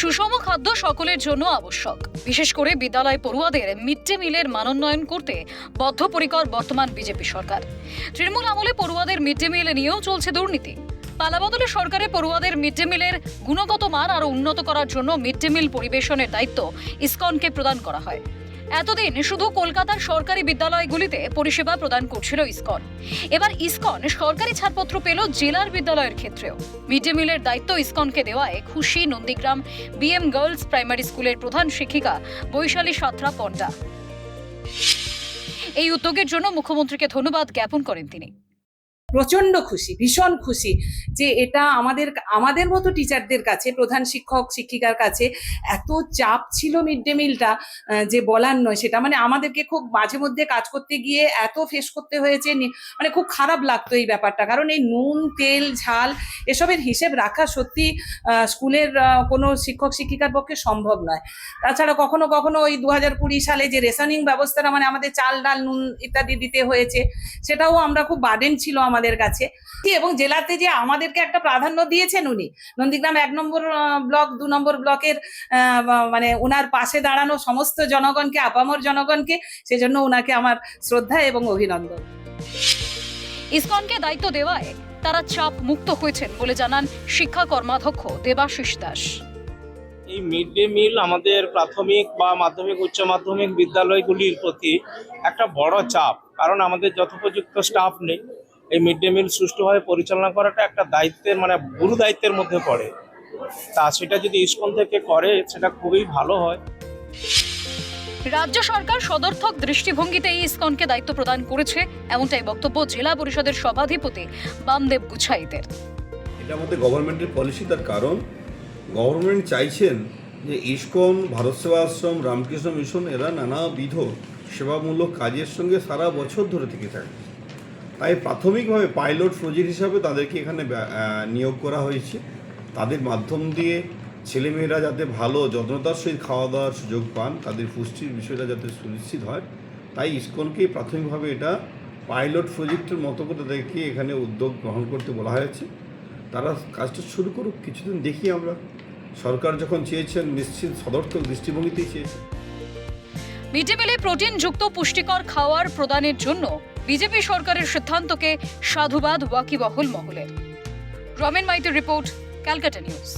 সুষম খাদ্য সকলের জন্য আবশ্যক। বিশেষ করে বিদ্যালয় পড়ুয়াদের মিড ডে মিলের মানোন্নয়ন করতে বদ্ধপরিকর বর্তমান বিজেপি সরকার। তৃণমূল আমলে পড়ুয়াদের মিড ডে মিল নিয়েও চলছে দুর্নীতি। পালাবদলে সরকারে পড়ুয়াদের মিড ডে মিলের গুণগত মান আরও উন্নত করার জন্য মিড ডে মিল পরিবেশনের দায়িত্ব ইসকনকে প্রদান করা হয়। এতদিন শুধু কলকাতার সরকারি বিদ্যালয়গুলিতে পরিষেবা প্রদান করছিল ইসকন। এবার ইসকন সরকারি ছাড়পত্র পেল জেলার বিদ্যালয়ের ক্ষেত্রেও। মিড ডে মিলের দায়িত্ব ইসকনকে দেওয়ায় খুশি নন্দীগ্রাম বিএম গার্লস প্রাইমারি স্কুলের প্রধান শিক্ষিকা বৈশালী সাঁতরা পণ্ডা। এই উদ্যোগের জন্য মুখ্যমন্ত্রীকে ধন্যবাদ জ্ঞাপন করেন তিনি। প্রচন্ড খুশি, ভীষণ খুশি যে এটা আমাদের মতো টিচারদের কাছে, প্রধান শিক্ষক শিক্ষিকার কাছে এত চাপ ছিল মিড ডে মিলটা যে বলার নয়। সেটা মানে আমাদেরকে খুব মাঝে মধ্যে কাজ করতে গিয়ে এত ফেস করতে হয়েছে, মানে খুব খারাপ লাগতো এই ব্যাপারটা। কারণ এই নুন তেল ঝাল এসবের হিসেব রাখা সত্যি স্কুলের কোনো শিক্ষক শিক্ষিকার পক্ষে সম্ভব নয়। তাছাড়া কখনো কখনো ওই 2020 সালে যে রেশনিং ব্যবস্থাটা, মানে আমাদের চাল ডাল নুন ইত্যাদি দিতে হয়েছে, সেটাও আমরা খুব বার্ডেন ছিল আমাদের কাছে। এবং জেলাতে যে আমাদেরকে একটা প্রাধান্য দিয়েছেন উনি, নন্দীগ্রাম 1 নম্বর ব্লক 2 নম্বর ব্লকের মানে ওনার পাশে দাঁড়ানো সমস্ত জনগণকে, আপামর জনগণকে, সেজন্য ওনাকে আমার শ্রদ্ধা এবং অভিনন্দন। ইসকনকে দায়িত্ব দেওয়ায় তারা চাপ মুক্ত হয়েছেন বলে জানান শিক্ষা কর্মাধ্যক্ষ দেবাশিস দাস। এই মিড ডে মিল আমাদের প্রাথমিক বা মাধ্যমিক উচ্চ মাধ্যমিক বিদ্যালয়গুলির প্রতি একটা বড় চাপ, কারণ আমাদের যথোপযুক্ত স্টাফ নেই। এই মিড ডে মিল সুষ্ঠুভাবে পরিচালনা করাটা একটা দায়িত্বের, মানে গুরু দায়িত্বের মধ্যে পড়ে। তা সেটা যদি ইসকন থেকে করে সেটা খুবই ভালো হয়। রাজ্য সরকার সদর্থক দৃষ্টিভঙ্গিতে এই ইসকনকে দায়িত্ব প্রদান করেছে, এমনটাই বক্তব্য জেলা পরিষদের সভাধিপতি বামদেব গুছাইতের। এটা আমাদের গভর্নমেন্টের পলিসি। তার কারণ গভর্নমেন্ট চাইছেন যে ইসকন, ভারত সেবা আশ্রম, রামকৃষ্ণ মিশন এরা নানাবিধ সেবামূলক কাজের সঙ্গে সারা বছর ধরে থেকে থাকে। তাই প্রাথমিকভাবে পাইলট প্রজেক্ট হিসাবে তাদেরকে এখানে নিয়োগ করা হয়েছে। তাদের মাধ্যম দিয়ে ছেলেমেয়েরা যাতে ভালো যত্নতার সহিত খাওয়া দাওয়ার সুযোগ পান, তাদের পুষ্টির বিষয়টা যাতে সুনিশ্চিত হয়, তাই ইসকনকে প্রাথমিকভাবে এটা পাইলট প্রজেক্টের মতো করে তাদেরকে এখানে উদ্যোগ গ্রহণ করতে বলা হয়েছে। তারা কাজটা শুরু করুক, কিছুদিন দেখি আমরা। সরকার যখন চেয়েছেন নিশ্চিত সদর্থক দৃষ্টিভঙ্গিতেই চেয়েছেন। মিড ডে মিলে প্রোটিনযুক্ত পুষ্টিকর খাওয়ার প্রদানের জন্য বিজেপি সরকারের সিদ্ধান্তকে সাধুবাদ ওয়াকিবহুল মহলের। রমেন মাইতির রিপোর্ট, ক্যালকাটা নিউজ।